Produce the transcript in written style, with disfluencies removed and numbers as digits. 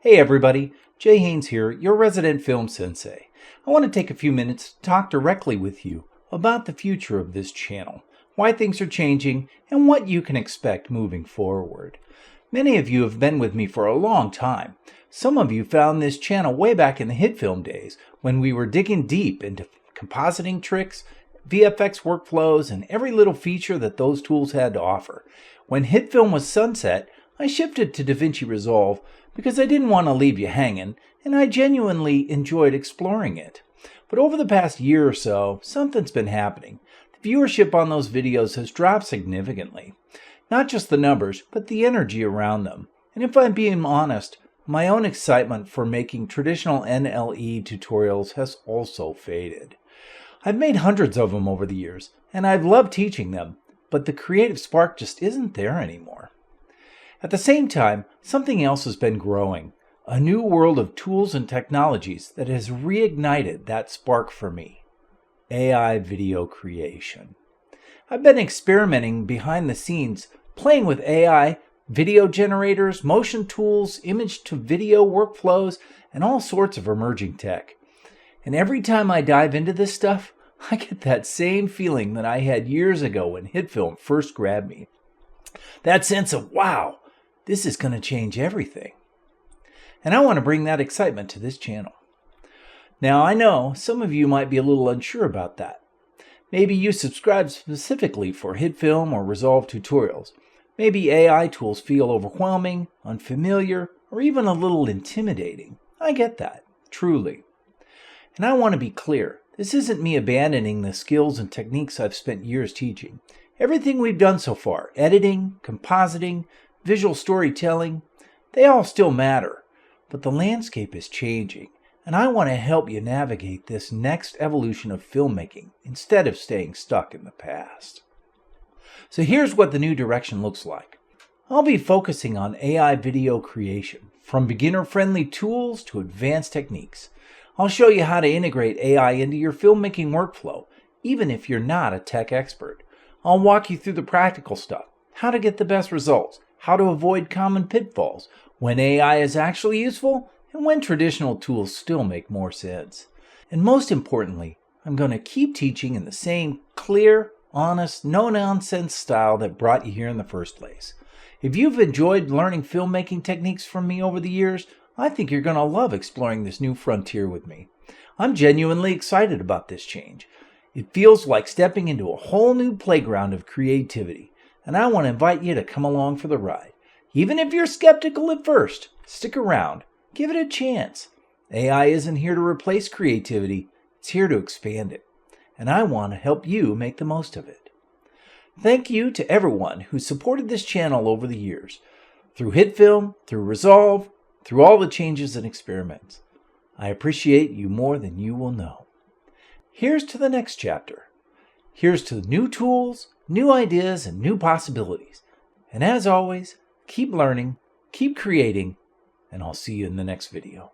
Hey everybody, Jay Haynes here, your resident film sensei. I want to take a few minutes to talk directly with you about the future of this channel, why things are changing, and what you can expect moving forward. Many of you have been with me for a long time. Some of you found this channel way back in the hit film days when we were digging deep into compositing tricks, VFX workflows, and every little feature that those tools had to offer. When hit film was sunset, I shifted to DaVinci Resolve because I didn't want to leave you hanging, and I genuinely enjoyed exploring it. But over the past year or so, something's been happening. The viewership on those videos has dropped significantly. Not just the numbers, but the energy around them. And if I'm being honest, my own excitement for making traditional NLE tutorials has also faded. I've made hundreds of them over the years, and I've loved teaching them, but the creative spark just isn't there anymore. At the same time, something else has been growing, a new world of tools and technologies that has reignited that spark for me: AI video creation. I've been experimenting behind the scenes, playing with AI, video generators, motion tools, image-to-video workflows, and all sorts of emerging tech. And every time I dive into this stuff, I get that same feeling that I had years ago when hit film first grabbed me. That sense of, wow, this is going to change everything. And I want to bring that excitement to this channel. Now, I know some of you might be a little unsure about that. Maybe you subscribe specifically for hit film or Resolve tutorials. Maybe AI tools feel overwhelming, unfamiliar, or even a little intimidating. I get that, truly. And I want to be clear, this isn't me abandoning the skills and techniques I've spent years teaching. Everything we've done so far, editing, compositing, visual storytelling, they all still matter. But the landscape is changing, and I want to help you navigate this next evolution of filmmaking instead of staying stuck in the past. So here's what the new direction looks like. I'll be focusing on AI video creation, from beginner-friendly tools to advanced techniques. I'll show you how to integrate AI into your filmmaking workflow, even if you're not a tech expert. I'll walk you through the practical stuff, how to get the best results, how to avoid common pitfalls, when AI is actually useful, and when traditional tools still make more sense. And most importantly, I'm going to keep teaching in the same clear, honest, no-nonsense style that brought you here in the first place. If you've enjoyed learning filmmaking techniques from me over the years, I think you're going to love exploring this new frontier with me. I'm genuinely excited about this change. It feels like stepping into a whole new playground of creativity, and I want to invite you to come along for the ride. Even if you're skeptical at first, stick around. Give it a chance. AI isn't here to replace creativity. It's here to expand it. And I want to help you make the most of it. Thank you to everyone who supported this channel over the years. Through hit film, through Resolve, through all the changes and experiments. I appreciate you more than you will know. Here's to the next chapter. Here's to new tools, new ideas, and new possibilities. And as always, keep learning, keep creating, and I'll see you in the next video.